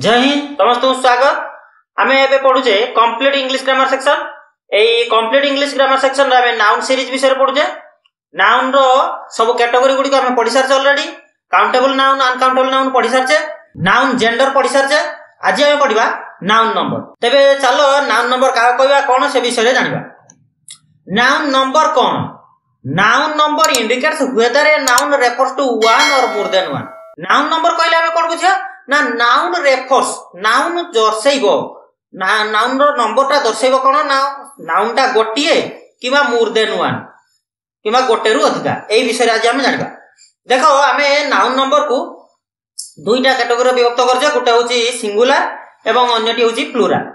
जय हिंद समस्त स्वागत। आम ए पढ़ुचे कंप्लीट इंग्लिश ग्रामर सेक्शन। यही कंप्लीट इंग्लिश ग्रामर सेक्शन रे आम नाउन सीरीज विषय पढ़ुचे। नाउन रो सब कैटेगरी गुडी आम पढ़ी सारचे already. Countable noun uncountable noun पढ़ी सारचे, नाउन जेंडर पढ़ी सारचे। आज आम पढ़िबा नाउन नंबर। तेबे चलो नाउन नंबर का कहबा कोन से विषय रे जानिबा। नाउन नंबर कोन? Noun number indicates whether a noun refers to one or more than one. Noun number कहले आम कोन बुझिया ना नाउन रेफर्स, नाउन दर्शैबो, नाउन रो नंबर टा दर्शैबो कोन ना नाउन टा गोटिए किबा मोर देन वन किबा गोटे रु अधिका। एई विषय आज हम जानिबा। देखो आमे नाउन नंबर को दुईटा कैटेगरी विभक्त करजे। गोटे होची सिंगुलर एवं अन्यटी होची प्लुराल।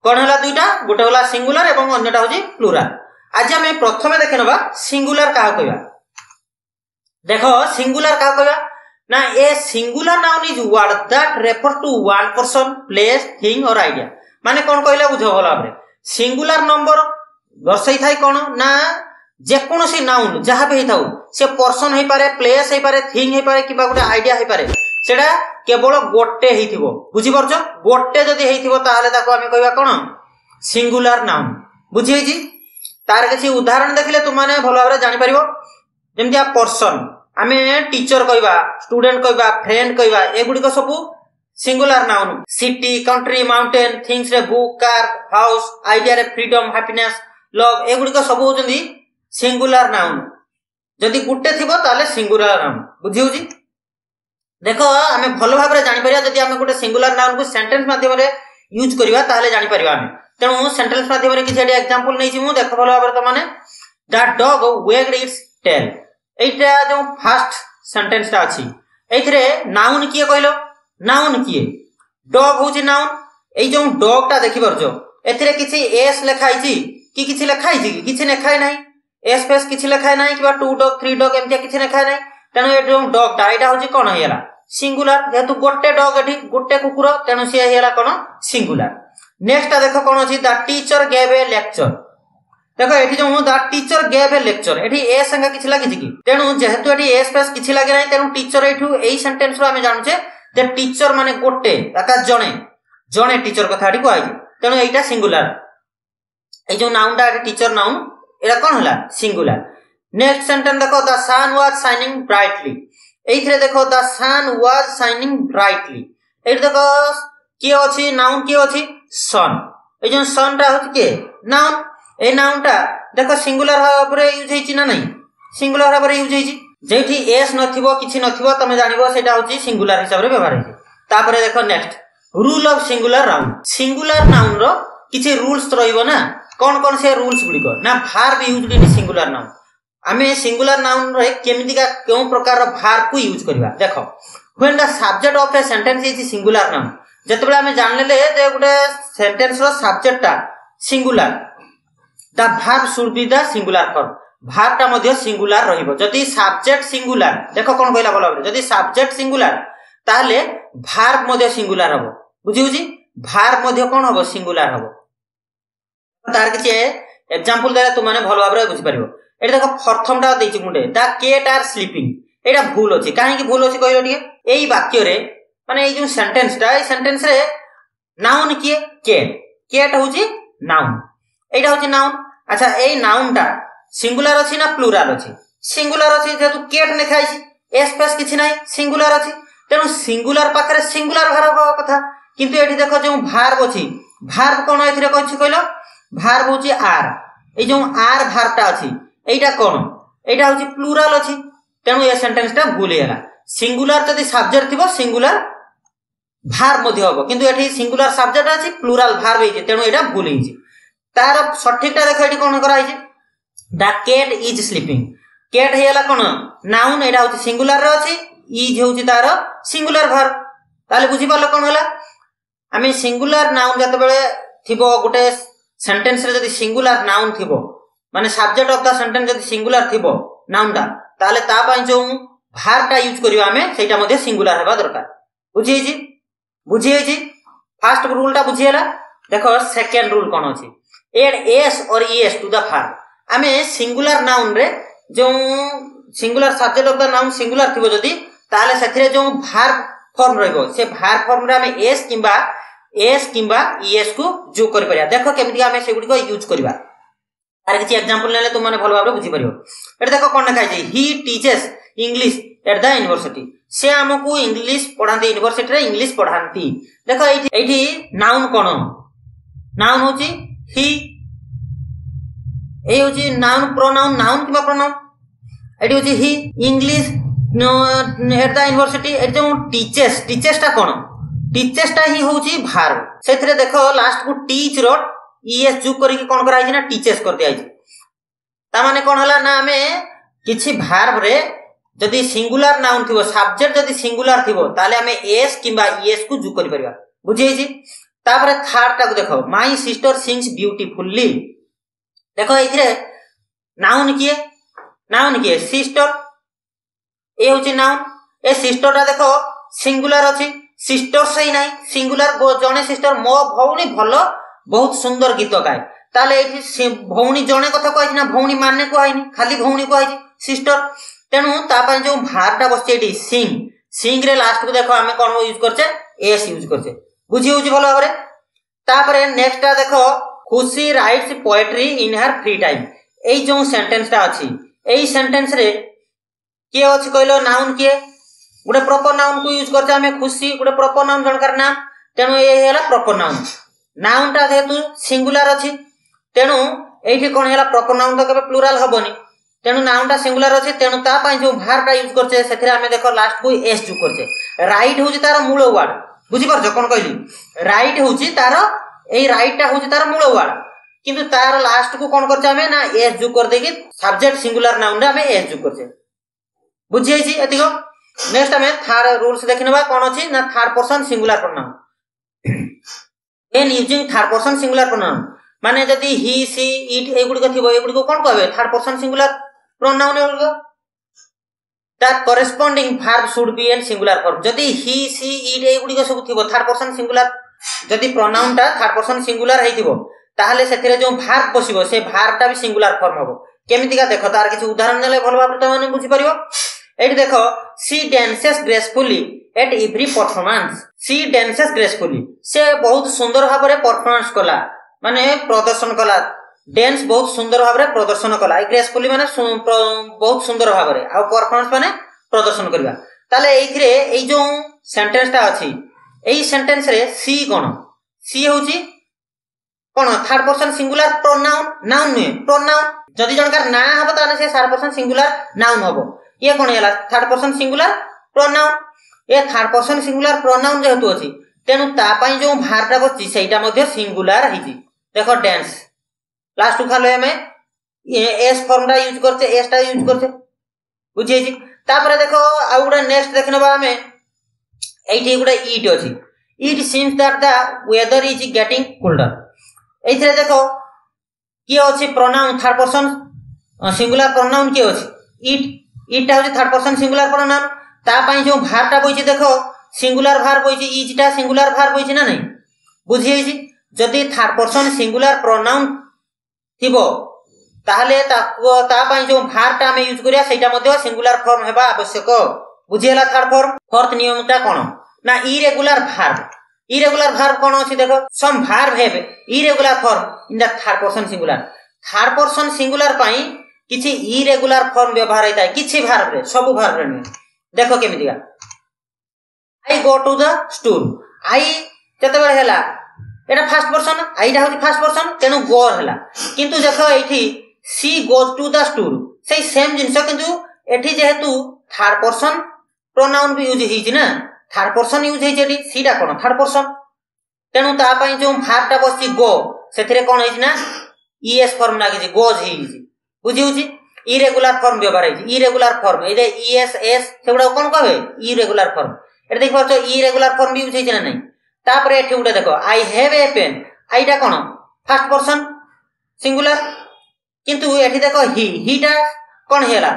कोन हला दुईटा? गोटे हला सिंगुलर एवं अन्यटा होची प्लुराल। आज आमे प्रथमे देखनबा सिंगुलर का कहबा। देखो सिंगुलर का कहबा ना a singular noun is word that refer to one person, place, thing और आइडिया। माने कोन कहले बुझो भला भाबरे। सिंगुलर नंबर दर्शाई थाई कोन ना जे कोनोसी नाउन जहा पे हिथाउ से पर्सन हे पारे, प्लेस हे पारे, थिंग हे पारे किबा गोटे आइडिया हे पारे, सेडा केवल गोटे हेथिबो। बुझी परछो? गोटे जदी हेथिबो ताहाले ताको आमे कहबा कोन सिंगुलर नाउन। बुझी हेजी? तार किछि उदाहरण देखले तुम माने भलो भाबरे जानि परिबो। जेमति आ पर्सन आमे टीचर कहबा, स्टूडेंट कहबा, फ्रेंड कहबा, ए गुडी को सब singular noun. City, country, mountain, things रे बुक, कार, हाउस, आइडिया रे फ्रीडम, हैप्पीनेस, लव, ए गुडी को सब होजंदी सिंगुलर नाउन। जदि गुटे थिबो ताले सिंगुलर नाउन। बुझी होजी? देखो आमे भलो भाबरे जानि परिया जदि आमे गुटे सिंगुलर नाउन को सेंटेंस माध्यम रे यूज करबा ताले जानि परिबा आमे। तेनु सेंटेंस माध्यम रे किछि एग्जांपल नै छि मु। देखो भलो भाबरे त माने दैट डॉग वेग्ड इट्स टेल। एटा जो फर्स्ट सेंटेंस ता अछि एथरे नाउन किए कहलो? नाउन किए? डॉग होची नाउन। ए जो डॉग ता देखि परजो एथरे किछि एस लिखाई छि कि किछि लिखाई छि? किछि लिखाई नै। एस फेस किछि लिखाई नै किबा टू डॉग, थ्री डॉग एमतिया किछि लिखाई नै। तेनु ए जो डॉग ता एटा होची कोन हेला सिंगुलर। जेतु गोटे डॉग एठी गोटे कुकुर तेनु से हेला कोन सिंगुलर। नेक्स्ट ता देखो कोन अछि the teacher gave a lecture. देखो एठी जो the teacher gave a lecture एठी ए संगे किछि लागि छि कि? तेनु जेहेतु एठी एस फेस किछि लागि नै तेनु टीचर एठु एई सेंटेंस रो हमें जानु छे द टीचर माने गोटे एका जणे जणे टीचर कथा एठी कोइ। तेनु एटा सिंगुलर। ए जो नाउन दा टीचर नाउन एटा कोन हला सिंगुलर। नेक्स्ट सेंटेंस देखो the sun was shining brightly. एइथरे देखो the sun was shining brightly. एठी देखो के अछि नाउन के अछि सन। ए जो सन ता होछि के नाउन। ए नाउन ता देखो सिंगुलर भाबरे यूज हेछि ना नै? सिंगुलर भाबरे यूज हेछि। जेठी एस नथिबो किछि नथिबो तमे जानिबो सेटा होछि सिंगुलर हिसाब रे व्यवहार हेछि। तापरे देखो next rule of singular noun. Singular noun रो किछि रूल्स रहइबो ना। कोन कोन से रूल्स गुडी को ना verb used in singular noun. आमे सिंगुलर नाउन रे केमिति का केउ प्रकार रो वर्ब को यूज करबा। देखो when the subject of a sentence is singular noun. जतबेला आमे जानलेले जे गुटे सेंटेंस रो सब्जेक्ट ता singular, the verb should be the singular form. Verb ता मध्ये सिंगुलर रहिबो। जदि सब्जेक्ट सिंगुलर देखो कोन कहला भलो भाबरे जदि सब्जेक्ट सिंगुलर ताले वर्ब मध्ये सिंगुलर हबो। बुझी होजी? वर्ब मध्ये कोन हबो सिंगुलर हबो। तार किछि एग्जांपल देला तुम माने भलो भाबरे बुझि परिबो। एटा देखो प्रथम ता देछि मुंडे द कैट आर स्लीपिंग। एटा भूल अछि। काहे कि भूल अछि कहलो ठीक? एई वाक्य रे माने ए जो सेंटेंस ता ए सेंटेंस रे नाउन किए कैट। कैट होची नाउन। एटा होची नाउन। अच्छा ए नाउन ता सिंगुलर अछि ना प्लुराल अछि? सिंगुलर अछि। जेतु कैट लिखाई छि एस पेस किछि नै सिंगुलर अछि। तेनु सिंगुलर पाखरे सिंगुलर वर्ब कथा। किंतु एठी देखो जो वर्ब अछि वर्ब कोन एथिरे कहछि कहलो? वर्ब होची आर। ए जो आर वर्ब ता अछि एटा कोन? एटा होची प्लुराल अछि। तेनु ए सेंटेंस ता भूल हेला। सिंगुलर जदि सब्जेक्ट थिबो सिंगुलर वर्ब मध्ये होबो। किंतु एठी सिंगुलर सब्जेक्ट अछि प्लुराल वर्ब हेछि। तेनु एटा भूल हेछि। तार सठिकटा देखो एठी कोन करा हेछि the cat is sleeping. Cat हेला कोन नाउन। एटा होची सिंगुलर रे अछि। इज होची तार सिंगुलर वर्ब। ताले बुझि परलो कोन होला? आमे सिंगुलर नाउन जते बेले थिबो गुटे सेंटेंस रे जदि सिंगुलर नाउन थिबो माने सब्जेक्ट ऑफ द सेंटेंस जदि सिंगुलर थिबो नाउन दा ताले ता पई जो वर्ब ता यूज करियो आमे सेटा मध्ये सिंगुलर हेबा दरकार। बुझि हेछि? बुझि हेछि? फर्स्ट रूल ता बुझि हेला। देखो सेकंड रूल कोन अछि add S or ES to the verb. आमे सिंगुलर नाउन रे जो singular subject of the noun singular थिबो जदि ताले सेथिरे जो वर्ब फॉर्म रहइबो से भार फॉर्म रे हमें एस किंबा ईएस को जोग करि परिया देखो केमिति हमें सेगुडी को यूज करबा तार किछि एग्जांपल लेले तुम माने भलो भाबरे बुझी परियो एटा देखो कोन लिखा छै he teaches English at the university से हमकु इंग्लिश पढांती यूनिवर्सिटी रे इंग्लिश पढांती देखो एठी नाउन कोन नाउन होची ही ए होची नाउन प्रोनाउन नाउन किबा प्रोनाउन एठी होची he English at the university at जो टीचेस टा कोन टीचेस टा ही होची भार्ब सेथरे देखो लास्ट को टीच रो ईएस जोग करी के कोन कराई छै ना टीचेस कर दिया छै ता माने कोन हला ना हमें किछि भार्ब रे जदि सिंगुलर नाउन थिबो सब्जेक्ट जदि सिंगुलर थिबो ताले हमें एस किंबा ईएस को जोग करि परिबा बुझी छी तापर थर्ड टा को देखो माय सिस्टर सिंग्स ब्यूटीफुली देखो एथिरे नाउन किए सिस्टर ए होची नाउन ए सिस्टर टा देखो सिंगुलर अछि सिस्टर सही नाही सिंगुलर जने सिस्टर मो भौणी भलो बहुत सुंदर गीत गाए ताले एठी भौणी जने कथा कहै ना भौणी माने कहैनी खाली भौणी कहै सिस्टर तेनु ता पय जो भार बसছে एटी सिंग रे लास्ट को देखो हमें कोन यूज करछे एस यूज करछे बुझी होची भलो भाबरे तापरे नेक्स्ट ता देखो खुशी writes poetry in her free time एई जो सेंटेंस ता अछि एई सेंटेंस रे के अछि कहलो नाउन के गुडे प्रॉपर नाउन को यूज करछे हमें खुशी गुडे प्रॉपर नाउन जनकर नाम तेनु ए हैला प्रॉपर नाउन ता जेतु सिंगुलर अछि तेनु एठी कोन हैला प्रॉपर नाउन तो केबे प्लुरल हबोनी तेनु नाउन ता सिंगुलर अछि तेनु ता पय जो भार ता यूज करछे सेथरे हमें देखो लास्ट को एस जोग करछे राइट होची तार मूल वर्ड बुझी परछ कोन कहली राइट होची तार एई राइट ता होची तार मूल वर्ड किंतु तार लास्ट को कोन करछे हमें ना एस जोग कर देकी सब्जेक्ट सिंगुलर नाउन रे हमें एस जोग करछे बुझी छी एतिको नेक्स्ट हमें थर्ड रूल्स देखिनबा कोन अछि ना third person singular pronoun when using third person singular pronoun माने जदी he she it एगुडी को थिबो एगुडी को कोन कहबे थर्ड पर्सन सिंगुलर प्रोनाउन एगुडी that corresponding verb should be in singular form जदी he she it एगुडी को सब थिबो थर्ड पर्सन सिंगुलर जदी प्रोनाउन ता थर्ड पर्सन सिंगुलर हेतिबो ताहले सेथिरे जो verb बसिबो से verb ता भी सिंगुलर फॉर्म हबो केमिति का देखो तार किछ उदाहरण नेले भलो भाबरे त माने बुझी परिबो एठी देखो she dances gracefully at every performance she dances gracefully से बहुत सुंदर भाबरे परफॉर्मेंस कला माने प्रदर्शन कला डांस बहुत सुंदर भाबरे प्रदर्शन कला ग्रेसफुली माने बहुत सुंदर भाबरे आ परफॉर्मेंस माने प्रदर्शन करबा ताले एथिरे एई जो सेंटेंस ता अछि एई सेंटेंस रे सी कोन सी होची कोन third person singular pronoun noun नुए प्रोनाउन जदी जनकर ना हबो ताने से थर्ड पर्सन सिंगुलर नाउन हबो ये कोन हैला थर्ड पर्सन सिंगुलर प्रोनाउन ए थर्ड पर्सन सिंगुलर प्रोनाउन जेहेतु अछि तेनु ता पय जो भारटा बछि सेटा मध्ये सिंगुलर हिजी देखो डांस लास्ट को खाले हमें एस फॉर्म दा यूज करते एस ता यूज करते बुझिए जी तापर देखो आ गुडा नेक्स्ट देखनबा हमें एठी गुडा इट अछि it seems that the weather is getting colder एथिरे देखो की अछि pronoun third person singular pronoun की अछि इट ता थर्ड पर्सन सिंगुलर प्रोनाउन ता पय जो भारटा बछि देखो सिंगुलर भार बछि इज टा सिंगुलर भार बछि ना नहीं बुझिए जी जदी थर्ड पर्सन सिंगुलर प्रोनाउन थिबो ताहले ता पय जो भारटा हम यूज करिया सेटा मध्ये सिंगुलर फॉर्म हेबा आवश्यक बुझिएला थर्ड फॉर्म फोर्थ नियमता कोन ना इरेगुलर भार्ब कोन अछि देखो some verb have irregular form in the third person singular पय किछि इरेगुलर फॉर्म व्यवहार होता है किछि भार्ब रे सब भार्ब रे देखो केमितिका आई go to the store I केते बेर हैला एटा फर्स्ट पर्सन आईटा होची फर्स्ट पर्सन तेनु गो हैला किंतु देखो एठी she goes to the store सेही सेम जिंस किंतु एठी जेहेतु थर्ड पर्सन प्रोनाउन भी यूज हिज ना थर्ड पर्सन यूज हिज एठी सीटा कोन थर्ड पर्सन तेनु ता पय जो भार्ब ता बसि गो सेथिरे कोन हिज ना ईएस फॉर्म लागिछि गोज हिज बुझिउछि इरेगुलर फॉर्म व्यवहार हिज इरेगुलर फॉर्म एदे ईएस एस सेगुडा कोन कहबे इरेगुलर फॉर्म एटा देखि परछो इरेगुलर फॉर्म भी यूज हिज ना नहीं तापरे एठी उडा देखो आई हैव ए पेन आईटा कोन फर्स्ट पर्सन सिंगुलर किंतु एठी देखो ही टा कोन हेला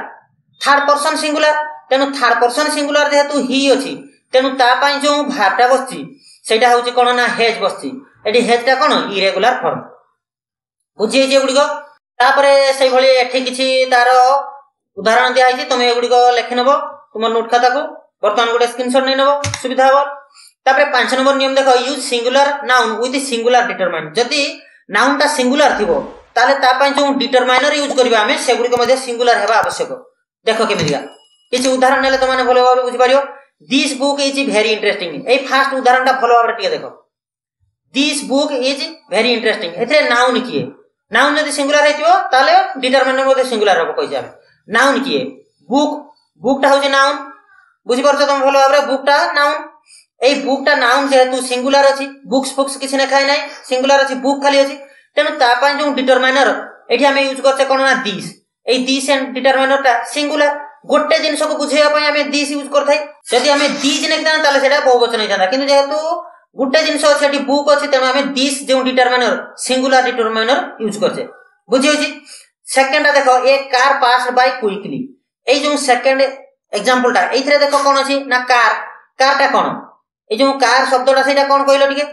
थर्ड पर्सन सिंगुलर तेनु थर्ड पर्सन सिंगुलर जेहेतु ही अछि तेनु ता पय जो भार्बटा बसछि सेटा होछि कोन ना हेज बसछि एठी हेज टा कोन इरेगुलर फॉर्म बुझिए जे गुडी को तापरे सेही भली एठी किछि तार उदाहरण दिया हिछि तमे एगुडी को लेखि नबो तुम नोट खाता को बर्तमान गोटे स्क्रीनशॉट नहीं नबो सुविधा हो। तापर 5 नंबर नियम देखो use singular noun with singular determiner. जदि नाउन टा सिंगुलर थिबो ताले ता पय जो डिटरमाइनर यूज करबा हमें सेगुडी को मध्ये सिंगुलर हेबा आवश्यक। देखो केमिदिया किछि उदाहरण नेले त माने भलो भाबे बुझि पारियो। This book is very interesting. A first उदाहरण टा भलो भाबे टिके देखो। This book is very interesting एथरे नाउन किए नाउन यदि सिंगुलर हेतिबो ताले डिटरमाइनर मध्ये सिंगुलर हबो कहि जाबे। नाउन किए बुक बुक टा होजे नाउन बुझि परछो तुम भलो भाबे बुक टा नाउन। ए बुक टा नाउन जेहेतु सिंगुलर अछि बुक्स बुक्स किछि ने खाय नै सिंगुलर अछि बुक खाली अछि तेनु ता पय जो डिटरमाइनर एठी हमें यूज करछे कोन ना this. A this and determiner टा सिंगुलर गोटे जिंस को बुझेया पय हमें दिस यूज करथाई। जदि हमें दिस नेखना ताले सेटा बहुवचन होई जांदा किंतु जेहेतु गोटे जिंस अछि एठी बुक अछि तेनु हमें दिस जो डिटरमाइनर सिंगुलर डिटरमाइनर यूज करछे बुझियो जी। सेकंड टा देखो ए कार पास्ड बाय क्विकली। ए जो सेकंड एग्जांपल टा एथिरे देखो कोन अछि ना कार कार टा कोन ए जो कार शब्दटा सेटा कोन कहलो टिके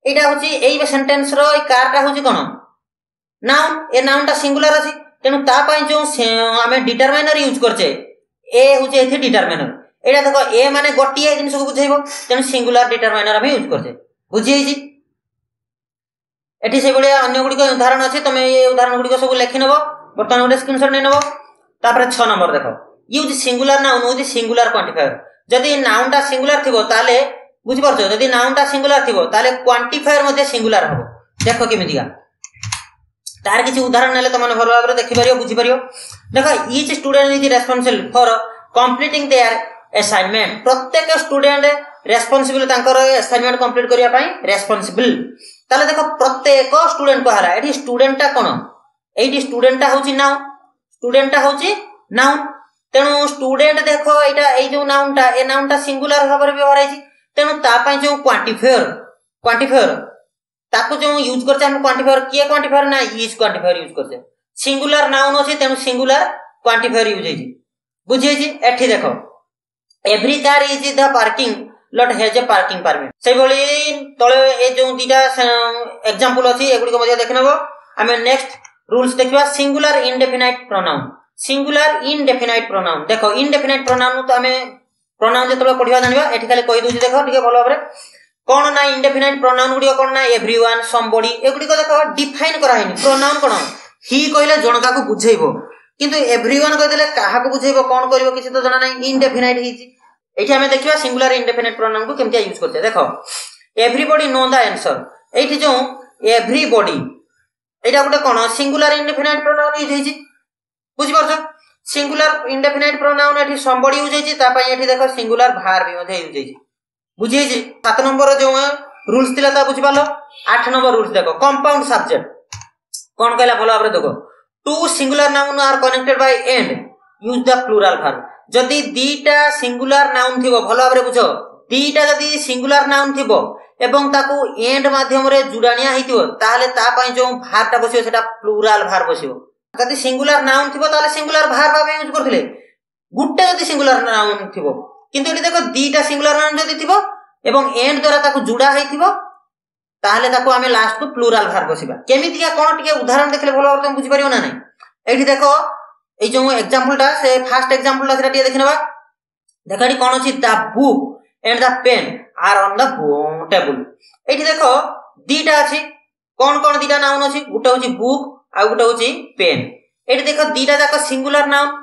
एटा होची एई सेंटेंस रो ए कार टा होची कोन नाउन। ए नाउन टा सिंगुलर अछि तेनु ता पय जो हमें डिटरमाइनर यूज करछे ए होची एथि डिटरमाइनर। एटा देखो ए माने गोटिए जिंस को बुझाइबो तेनु सिंगुलर डिटरमाइनर हमें यूज करछे बुझियै जी। एठी से बळे अन्य गुडी को उदाहरण अछि तमे ए उदाहरण गुडी को सब लेखि नबो बर्तमान गोटे स्क्रीनशॉट नै नबो। तापर 6 नंबर देखो use singular noun with singular quantifier. जदि नाउन टा सिंगुलर थिबो ताले बुझि परछो जदि नाउन टा सिंगुलर थिबो ताले क्वांटिफायर मध्ये सिंगुलर हबो। देखो केमिदिया तार किछि उदाहरण नेले त माने भलो भाबरे देखि परियो बुझि परियो। देखो each student is responsible for completing there assignment. प्रत्येक स्टूडेंट रेस्पोंसिबल तांकर असाइनमेंट कंप्लीट करिया पई रेस्पोंसिबल। ताले देखो प्रत्येक स्टूडेंट को हला एठी स्टूडेंट टा कोन एठी स्टूडेंट टा होची नाउन स्टूडेंट टा होची नाउन तेनु स्टूडेंट देखो एटा ए जो नाउन टा ए नाउन टा सिंगुलर भाबरे व्यवहार आइछि तेनु ता पय जो क्वांटिफायर ताको जो यूज करछे हम क्वांटिफायर किए क्वांटिफायर ना इज क्वांटिफायर यूज करछे। सिंगुलर नाउन अछि तेनु सिंगुलर क्वांटिफायर यूज होइछि बुझियै जी। एठी देखो every car is the parking lot has a parking permit. से भली तळे ए जो दीटा एग्जांपल अछि एगुडी को मध्ये देखनबो। हमें नेक्स्ट रूल्स देखिबा singular indefinite pronoun. Singular indefinite pronoun देखो इंडेफिनाइट प्रोनाउन तो हमें प्रोनाउन जेतबे पढिबा जानिबा एठी खाली कहि दोछि देखो टिके भलो भाबरे कोन ना इंडेफिनाइट प्रोनाउन गुडी कोन ना एवरीवन समबडी एगुडी को देखो डिफाइन करा हैनी। प्रोनाउन कोन ही कहले जनका को बुझेइबो किंतु एवरीवन कह देले काहा को बुझेइबो कोन करिवो किछि तो जणा नै इंडेफिनाइट हिछि। एठी हमें देखिबा सिंगुलर इंडेफिनाइट प्रोनाउन को केमतिया यूज करछे। देखो एवरीबॉडी नो द आंसर एठी जो एवरीबॉडी एटा गुटे कोन सिंगुलर इंडेफिनाइट प्रोनाउन यूज हिछि बुझि परछो। सिंगुलर इंडेफिनाइट प्रोनाउन एठी समबडी यूज हिछि ता पय एठी देखो सिंगुलर भार्ब मध्ये यूज हिछि बुझियै जी। 7 नंबर जो रूल्स थिला ता बुझि पालो। 8 नंबर रूल्स देखो कंपाउंड सब्जेक्ट कोन कहला भलो भाबरे देखो two singular noun are connected by and use the plural verb. जदि दीटा सिंगुलर नाउन थिबो भलो भाबरे बुझो दीटा जदि सिंगुलर नाउन थिबो एवं ताकू एंड माध्यम रे जुडानिया हितिबो ताले ता पय जो वर्ब टा बसियो सेटा प्लुरल वर्ब बसियो। जदि सिंगुलर नाउन थिबो ताले सिंगुलर वर्ब आबे यूज करथिले गुटे जदि सिंगुलर नाउन थिबो किंतु एठी देखो दीटा सिंगुलर नाउन जदि थिबो एवं एंड द्वारा ताकू जुडा हेतिबो ताले ताकू हमें लास्ट को प्लुरल वर्ब बसिबा। केमितिया कोन टिके उदाहरण देखले भलो भाबरे तुम बुझि परियो ना नै। एठी देखो ए जो एग्जांपल टा से फर्स्ट एग्जांपल टा सेटा टिके देखनबा। देखो एठी कोन अछि the book and the pen are on the table. एठी देखो दीटा अछि कोन कोन दीटा नाउन अछि गुटे होछि बुक आ गुटे होछि पेन। एठी देखो दीटा जाक सिंगुलर नाउन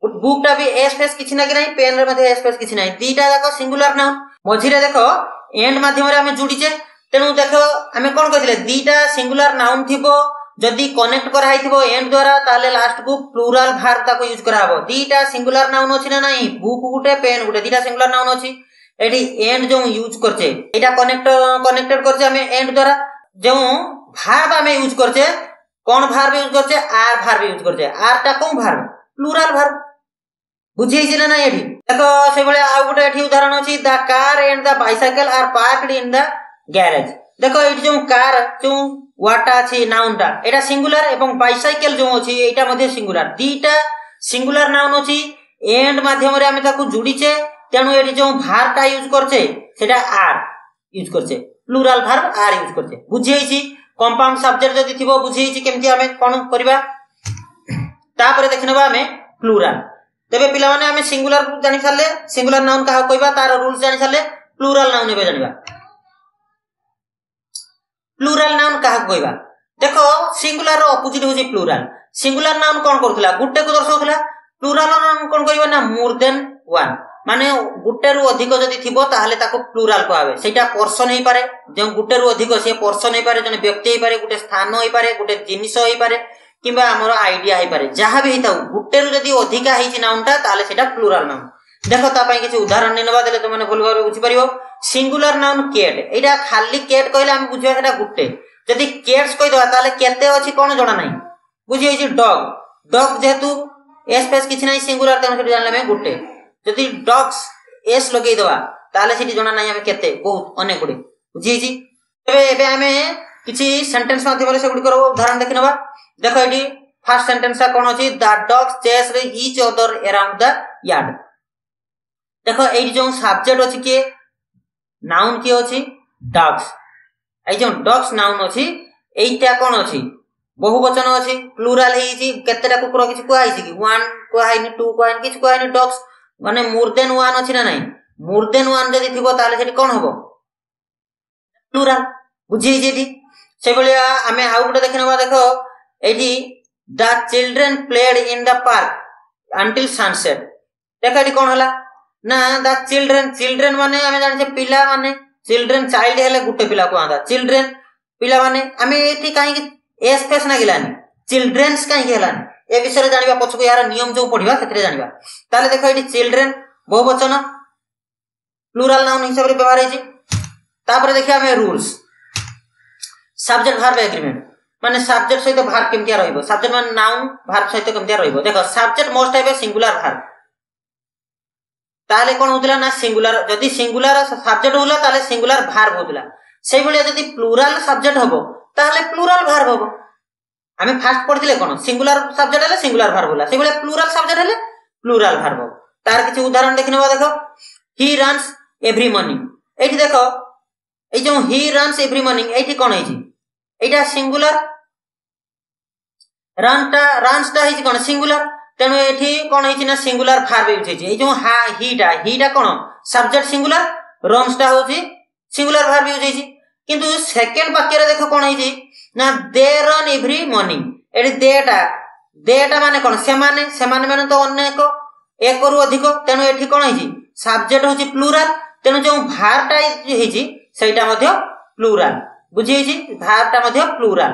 बुक टा भी एस स्पेस किछि ना कि नै पेन रे मध्ये एस स्पेस किछि नै दीटा जाक सिंगुलर नाउन मझिरे देखो एंड माध्यम रे हमें जुडिचे तेनु देखो हमें कोन कहिले दीटा सिंगुलर नाउन थिबो जदि कनेक्ट करा हैथिबो एंड द्वारा ताले लास्ट को प्लुरल वर्ब ताको यूज करा हबो। दीटा सिंगुलर नाउन अछि ना नै बुक गुटे पेन गुटे दीटा सिंगुलर नाउन अछि एठी एंड जो यूज करछे एटा कनेक्टेड करछे हमें एंड द्वारा जो वर्ब हमें यूज करछे कोन वर्ब यूज करछे आर वर्ब यूज करछे। आर टा कोन वर्ब प्लुरल वर्ब बुझियै छिना ना। एठी देखो से बळे आ गुटे एठी उदाहरण अछि the car and the bicycle are parked in the garage. देखो एठी जो कार जो वाटा अछि नाउन टा एटा सिंगुलर एवं बाइसाइकल जो अछि एटा मध्ये सिंगुलर दीटा सिंगुलर नाउन अछि एंड माध्यम रे हमें ताकू जुडिचे तेनु एठी जो वर्ब टा यूज करछे सेटा आर यूज करछे प्लुरल वर्ब आर यूज करछे बुझियै छी। कंपाउंड सब्जेक्ट जदि थिबो बुझियै छी केमति हमें कोन करबा। तापर देखनबा हमें प्लुरल तेबे पिला माने आमे सिंगुलर जानि सारले सिंगुलर नाउन का कहबा तार रूल्स जानि सारले प्लूरल नाउन एबे जानिबा प्लूरल नाउन का कहबा देखो सिंगुलर रो अपोजिट होची प्लूरल सिंगुलर नाउन कोन करथला गुटे को दर्शाउथला प्लूरल नाउन कोन करबा ना मोर देन वन माने गुटे रु अधिक जदि थिबो ताहले ताको प्लूरल कहबे सेटा पर्सन हेई पारे जे गुटे रु अधिक से पर्सन हेई पारे जने व्यक्ति हेई पारे गुटे स्थान हेई पारे गुटे जिनिस हेई पारे किबा हमरो आईडिया हेई पारे जहां भी हेताउ गुटे रु जदि अधिक हेइछि नाउनटा ताहले सेटा प्लूरल नाउन देखो ता पई किछि उदाहरण नै नबा देले त माने भूल भाबे बुझि परिबो सिंगुलर नाउन केट एटा खाली केट कहले हम बुझिबा सेटा गुटे जदि केट्स कहि दवा ताहले केते अछि कोन जणा नै बुझि होइछि डॉग डॉग जेतु एस पेस किछि नै सिंगुलर तन सेटा जानले मे गुटे जदि डॉग्स एस लगेई दवा ताहले सेठी जणा नै हम केते बहुत अनेक गुडे बुझि होइछि एबे एबे हमें किछि सेंटेंस माध्यम से गुडी करो उदाहरण देखि नबा देखो एटी फर्स्ट सेंटेंस कोन अछि the dogs chase each other around the yard देखो एटी जो सब्जेक्ट अछि के नाउन के अछि डॉग्स ए जो डॉग्स नाउन अछि एटा कोन अछि बहुवचन अछि प्लूरल हेइछि केतेटा कुकुर किछि को आइछि कि 1 को हाइनि 2 को हाइनि किछि को हाइनि डॉग्स माने मोर देन 1 अछि ना नै मोर देन 1 जदि थिबो ताले सेठी कोन हबो प्लूरल बुझि जेठी से बलिया हमें आउ गुटे देखिनबा देखो एठी the children played in the park until sunset देखो एठी कोन हला ना द चिल्ड्रन चिल्ड्रन माने हमें जानि छे पिला माने चिल्ड्रन चाइल्ड हेले गुटे पिला को आंदा चिल्ड्रन पिला माने हमें एठी काई एस फेस ना गिलानी चिल्ड्रन्स काई गेलानी ए विषय रे जानिबा पछको यार नियम जो पढिबा सेतरे जानिबा ताले देखो एठी चिल्ड्रन बहुवचन प्लूरल नाउन हिसाब रे व्यवहार हेछि तापर देखिया हमें रूल्स सब्जेक्ट वर्ब एग्रीमेंट माने सब्जेक्ट सहित वर्ब केमतिया रहइबो सब्जेक्ट माने नाउन वर्ब सहित केमतिया रहइबो देखो सब्जेक्ट मोस्ट हेबे सिंगुलर वर्ब ताले कोन होतला ना सिंगुलर जदी सिंगुलर सब्जेक्ट होला ताले सिंगुलर वर्ब होतला सेई भलिया जदी प्लूरल सब्जेक्ट हबो ताले प्लूरल वर्ब हबो हमें फास्ट पढिले कोन सिंगुलर सब्जेक्ट हेले सिंगुलर वर्ब होला सेई भलिया प्लूरल सब्जेक्ट हेले प्लूरल वर्ब तार किछि उदाहरण देखिनबा देखो ही रन्स एवरी मॉर्निंग एठी देखो ए जो ही रन्स एवरी मॉर्निंग एठी कोन हेछि एटा सिंगुलर रन्सटा हेछि कोन सिंगुलर तेनु एठी कोन हेछि ना सिंगुलर वर्ब यूज हेछि ए जो हा हीटा कोन सब्जेक्ट सिंगुलर रन्सटा होछि सिंगुलर वर्ब यूज हेछि किंतु सेकंड वाक्य रे देखो कोन हेछि ना दे रन एवरी मॉर्निंग एठी देटा माने कोन से माने तो अनेक एक रु अधिक तेनु एठी कोन हेछि सब्जेक्ट होछि प्लूरल तेनु जो वर्बटा हेछि सेटा मध्ये प्लूरल बुझि हेछि वर्बटा मध्ये प्लूरल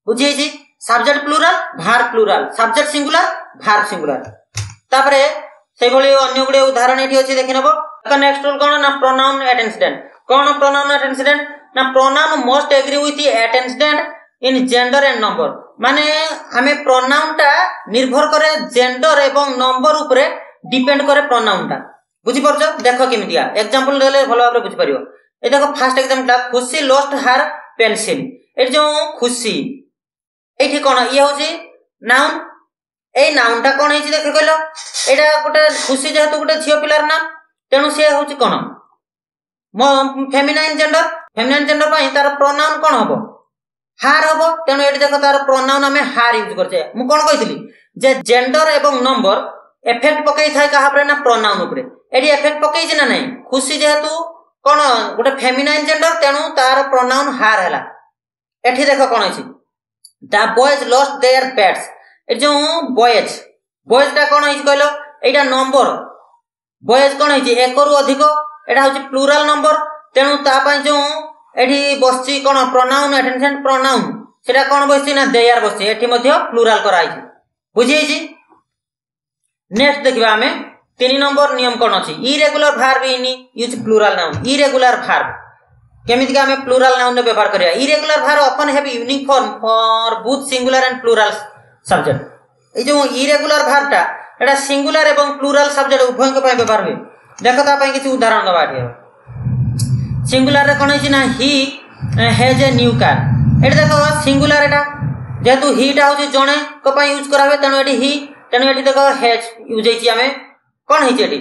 बुझि हेछि subject plural verb plural subject singular verb singular तापरे सेई भली अन्य गुडे उदाहरण एठी अछि देखिनबो नेक्स्ट रूल कोन ना प्रोनाउन एटेंडेंट कोन प्रोनाउन एटेंडेंट ना pronoun must agree with the attendant in gender and number माने हमें प्रोनाउन टा निर्भर करे जेंडर एवं नंबर ऊपर डिपेंड करे प्रोनाउन टा बुझि परछो देखो केमितिया एग्जांपल देले भलो भाबरे बुझि परियो ए देखो फर्स्ट एग्जांपल खुशी लॉस्ट हर पेंसिल ए जो खुशी एठी कोन ये होची नाउन ए नाउन टा कोन हेची देख कहलो एटा गोटे खुशी जेहेतु गोटे झियो पिलार नाम तेनु से होची कोन फेमिनाइन जेंडर पई तार प्रोनाउन कोन हबो हार हबो तेनु एठी देखो तार प्रोनाउन हमें हार यूज करछे मु कोन कहितली जे जेंडर एवं नंबर इफेक्ट पकई थाय कहा पर ना प्रोनाउन ऊपर एठी इफेक्ट पकई जे ना नै खुशी जेहेतु कोन गोटे फेमिनाइन जेंडर तेनु तार प्रोनाउन हार हला एठी देखो कोन हेची the boys lost their pets ए जो बॉयज ता कोन हेची कहलो एटा नंबर बॉयज कोन हेची एक रु अधिक एटा होची प्लूरल नंबर तेनु ता पई जो एठी बसची कोन प्रोनाउन एटेंडेंट प्रोनाउन सेटा कोन बसची ना देयर बसची एठी मध्ये प्लूरल कराइची बुझी हेची नेक्स्ट देखिबा हमें 3 नंबर नियम कोन अछि irregular verb in use plural noun irregular verb केमिति का हमें प्लूरल नाउन व्यवहार करिया irregular verb often have unique form for both singular and plural subject ए जो इरेगुलर वर्ब टा एटा सिंगुलर एवं प्लूरल सब्जेक्ट उभय के पय व्यवहार होय देखो ता पय किछि उदाहरण दबा दियो सिंगुलर रे कोन छि ना he has a new car एटा देखो सिंगुलर एटा जेतु ही टा होछि जणे को पय यूज करावे तनो एटी देखो हैज यूज हेछि हमें कोन हेछि एटी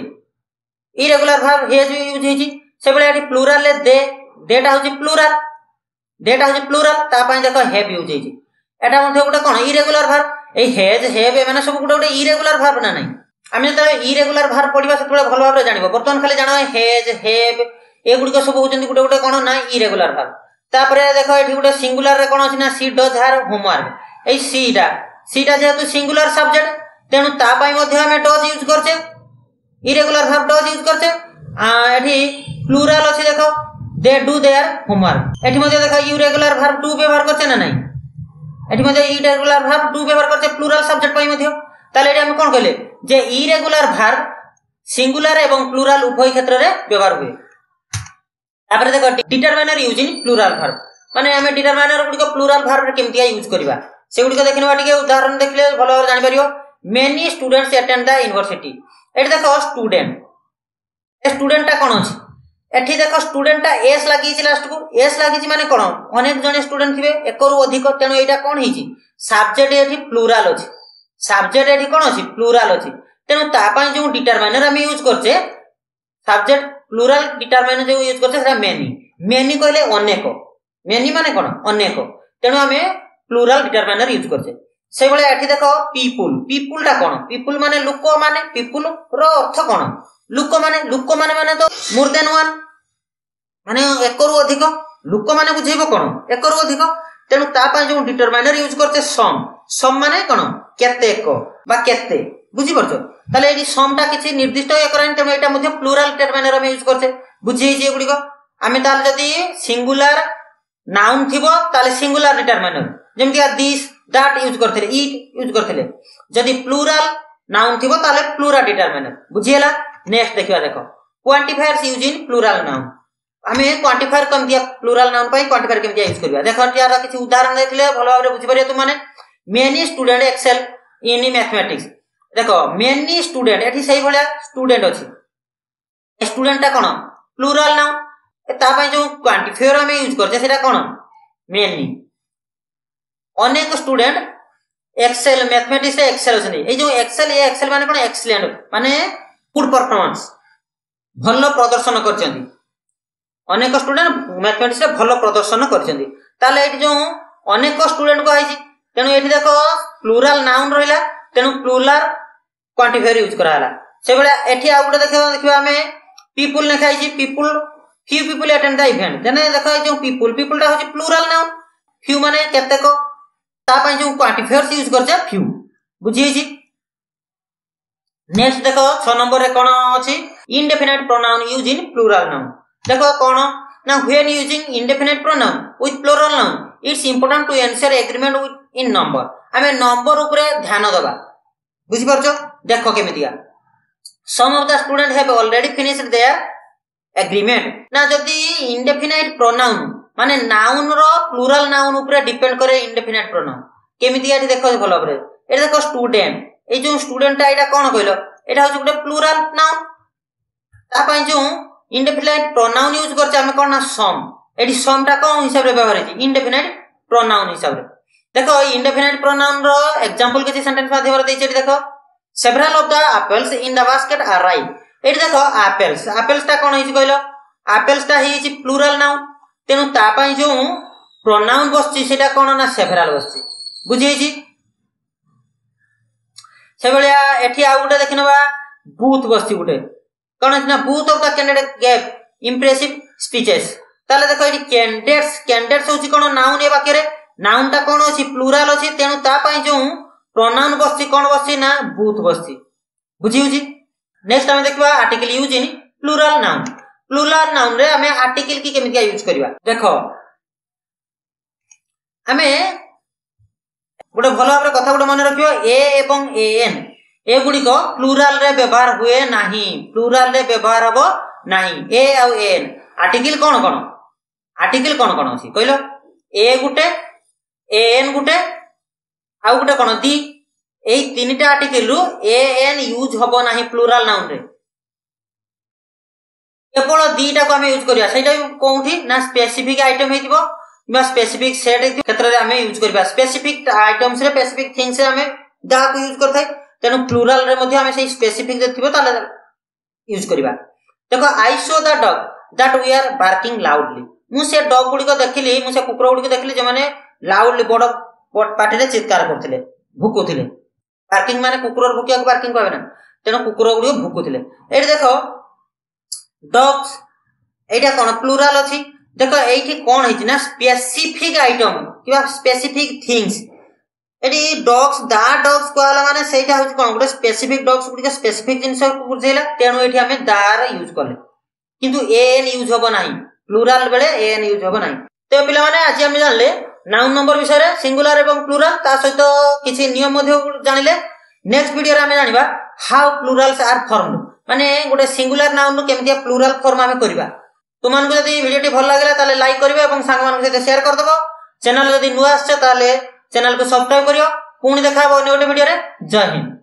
इरेगुलर वर्ब हैज यूज हेछि से बले एटी प्लूरल ले देटा होछि प्लूरल ता पय देखो हैव यूज हेछि एटा मध्ये गोटे कोन इरेगुलर वर्ब এই হেজ হেভ এମାନେ ସବୁ ଗୋଟେ ଗୋଟେ ଇରେଗୁଲାର ଭାର୍ବ ନା ନାହିଁ। ଆମେ ଯେତେବେଳେ ଇରେଗୁଲାର ଭାର୍ବ ପଢିବା ସେତେବେଳେ ଭଲ ଭାବରେ ଜାଣିବ। ବର୍ତ୍ତମାନ ଖାଲି ଜାଣ ହେଜ ହେଭ୍ ଏଗୁଡିକ ସବୁ ହଉଛନ୍ତି ଗୋଟେ ଗୋଟେ କଣ ନା ଇରେଗୁଲାର ଭାର୍ବ। ତାପରେ ଦେଖ ଏଠି ଗୋଟେ ସିଙ୍ଗୁଲାର ରେ କଣ ଅଛି ନା ସି ଡଜ୍ ହାର୍ ହୋମୱାର୍କ। ଏଇ ସିଟା ଯେହେତୁ ସିଙ୍ଗୁଲାର ସବଜେକ୍ଟ ତେଣୁ ତା ପାଇଁ ମଧ୍ୟ ଆମେ ଡଜ୍ ୟୁଜ করছে ইরেগুলার ভার্ব ডজ यूज করছে। এটি প্লুরাল আছে দেখো দে ডু देयर হোমওয়ার্ক। এটি মধ্যে দেখো ইরেগুলার ভার্ব ডু ব্যবহার করছে না নাই, এটি মধ্যে ইরেগুলার ভার্ব ডু ব্যবহার করছে প্লুরাল সাবজেক্ট পাই মধ্যে। তাহলে এটি আমি কোন কইলে যে ইরেগুলার ভার্ব সিঙ্গুলার এবং প্লুরাল উভয় ক্ষেত্রে ব্যবহার হয়। তারপরে দেখো determiner use in plural verb, মানে আমি ডিটারমাইনার গুড়িক প্লুরাল ভার্ব রে কেমতি ইউজ করিবা সেগুড়িক দেখিনবা। টিকে উদাহরণ দেখলে ভালো ভাবে জানি পারিও। Many students attend the university. এটি দেখো স্টুডেন্ট, এ স্টুডেন্টটা কোন আছে এটি দেখো স্টুডেন্টটা এস লাগিছি লাস্টকু, এস লাগিছি মানে কোন অনেক জন স্টুডেন্ট থিবে একরু অধিক, তেণু এইটা কোন হইছি সাবজেক্ট এটি প্লুরাল আছে, সাবজেক্ট এটি কোন আছে প্লুরাল আছে, তেণু তা পাই যে ডিটারমাইনার আমি ইউজ করছে সাবজেক্ট প্লুরাল ডিটারমাইনার যে ইউজ করছে সেটা মেনি। মেনি কইলে অনেক, মেনি মানে কোন অনেক, তেণু আমি প্লুরাল ডিটারমাইনার ইউজ করছে। সেইভাবে এটি দেখো পিপুল, পিপুলটা কোন পিপুল মানে লোক, মানে পিপুল র অর্থ কোন লোক মানে, লোক মানে মানে তো মোর দেন ওয়ান মানে একরু অধিক, লোক মানে বুঝাইব কোন একরু অধিক, তেণু তা পাই যে ডিটারমাইনার ইউজ করছে সম। সম মানে কোন কেতেক বা কেতে, বুঝি পারছো। তাহলে এই সমটা কিছু নির্দিষ্ট ইয়ে করানি, তেণু এটা মধ্যে প্লুরাল ডিটারমাইনার আমি ইউজ করছে বুঝিয়েছি এগুড়িক। আমি তাহলে যদি সিঙ্গুলার নাউন থিব তাহলে সিঙ্গুলার ডিটারমাইনার যেমতি দিস that यूज करते इट यूज करते। जदि प्लूराल नाउन थिबो ताले प्लूराल डिटरमाइनर बुझियला। नेक्स्ट देखिबा देखो quantifiers use in plural noun. हमें क्वांटिफायर कम दिया प्लूराल नाउन पाई क्वांटिफायर केम दिया यूज करबा। देखो यार किछि उदाहरण देखले भलो भाबरे बुझि परिया तुम माने। Many student excel in mathematics. देखो मेनी स्टूडेंट एठी सही भलिया स्टूडेंट अछि, स्टूडेंटटा कोन प्लूराल नाउन, ता पाई जो क्वांटिफायर हमें यूज करछे सेटा कोन मेनी। अनेक स्टूडेंट एक्सेल मैथमेटिक्स एक्सेल अछि। ए जो एक्सेल ए एक्सेल माने कोन एक्सीलेंट माने गुड परफॉर्मेंस भलो प्रदर्शन करछन्ती। अनेक स्टूडेंट मैथमेटिक्स रे भलो प्रदर्शन करछन्ती। ताले एठी जो अनेक स्टूडेंट को आइछि तेनु एठी देखो प्लूराल नाउन रहिला, तेनु प्लूराल क्वांटिफायर यूज कराला। से बेला एठी आ गुटे देखिबा हमें पीपल लिखाइछि, people few people attend the event. देने देखो जो पीपल पीपलटा होछि प्लूराल नाउन, फ्यू माने केतेक, ता पाई जो क्वांटिफायर्स यूज करछे फ्यू बुझियछि। नेक्स्ट देखो 6 नंबर रे कोन अछि indefinite pronoun use in plural noun. देखो कोन ना when using indefinite pronoun with plural noun it's important to ensure agreement with in number. हमें नंबर ऊपर ध्यान देबा बुझि परछो। देखो केमितिया some of the student have already finished their agreement. ना जदी इंडेफिनिट प्रोनाउन माने नाउन रो प्लूराल नाउन ऊपर डिपेंड करे इंडेफिनिट प्रोनाउन केमिति। एठी देखो भलो करे एठी देखो स्टूडेंट, ए जो स्टूडेंटटा एटा कोन कहिलो एटा होछ गुटे प्लूराल नाउन, ता पई जो इंडेफिनिट प्रोनाउन यूज करछ हम कोन ना सम। एठी समटा कोन हिसाब रे व्यवहार है इंडेफिनिट प्रोनाउन हिसाब रे। देखो इंडेफिनिट प्रोनाउन रो एग्जांपल किछि सेंटेंस माध्यम रे देछि। एठी देखो several of the apples in the basket are right. एठी देखो एप्पल्स, एप्पल्सटा कोन हिछि कहिलो एप्पल्सटा हिछि प्लूराल नाउन, तेनु ता पई जो प्रोनाउन बसछि सेटा कोन ना सेवरल बसछि बुझियछि। से बेलिया एठी आ गुटे देखिनबा बूथ बसछि गुटे कोन ना booth of the candidate gave impressive speeches. ताले देखो एठी कैंडिडेट्स, कैंडिडेट्स होछि कोन नाउन ए वाक्य रे, नाउनटा कोन अछि प्लूराल अछि, तेनु ता पई जो प्रोनाउन बसछि कोन बसछि ना बूथ बसछि बुझियछि। नेक्स्ट हम देखबा article use in plural noun. Plural noun रे हमें आर्टिकल की केमिति यूज करबा। देखो हमें गोटे भलो भाबरे कथा गोटे मन रखियो ए एवं एन ए गुडी को प्लूराल रे व्यवहार हुए नाही, प्लूराल रे व्यवहार हबो नाही। ए आ एन आर्टिकल कोन कोन, आर्टिकल कोन कोन अछि कहिलो ए गुटे एन गुटे आ गुटे कोन दी। एई तीनटा आर्टिकल रु ए एन यूज हबो नाही प्लूराल नाउन रे। केवल दीटा को हमें यूज करिया सेटा कोउठी ना स्पेसिफिक आइटम हेतिबो बा स्पेसिफिक सेट हेतिबो क्षेत्र रे हमें यूज करबा। स्पेसिफिक आइटम्स रे स्पेसिफिक थिंग्स रे हमें दा को यूज करथाय, तेनु प्लूराल रे मध्ये हमें सेही स्पेसिफिक जे थिबो ताले यूज करबा। देखो I saw the dog that we are barking loudly. मु से डॉग गुडी को देखिली, मु से कुकुर गुडी को देखिली जे माने लाउडली बड़ पार्टी रे चित्कार करथिले भुकुथिले बार्किंग माने कुकुर भुकिया को बार्किंग कहबे ना तेनो कुकुर गुडी भुकुथिले एठी देखो डॉग्स एटा कोन प्लुरल अछि देखो एठी कोन हिछि ना स्पेसिफिक आइटम किबा स्पेसिफिक थिंग्स एठी डॉग्स दा डॉग्स कहला माने सेटा होछि कोन गुटे स्पेसिफिक डॉग्स गुडी स्पेसिफिक जिंस को बुझैला तेनो एठी हमें दार यूज करले किंतु एन यूज होबो नाही प्लुरल बेले एन यूज होबो नाही तो पिला माने आज हम जानले नाउन नंबर विषय रे सिंगुलर एवं प्लुरल ता सहित किछि नियम मध्ये जानिले नेक्स्ट वीडियो रे हम जानिबा हाउ प्लुरल्स आर फॉर्मड माने गोटे सिंगुलर नाउन नु केमितिया प्लुरल फॉर्म हमें करबा तुमन को यदि वीडियो टी भल लागला ताले लाइक करिवे एवं सांग मान के शेयर कर दबो चैनल यदि नुआ आछे ताले चैनल को सब्सक्राइब करियो पुणी देखाबो अन्य वीडियो रे जय हिंद।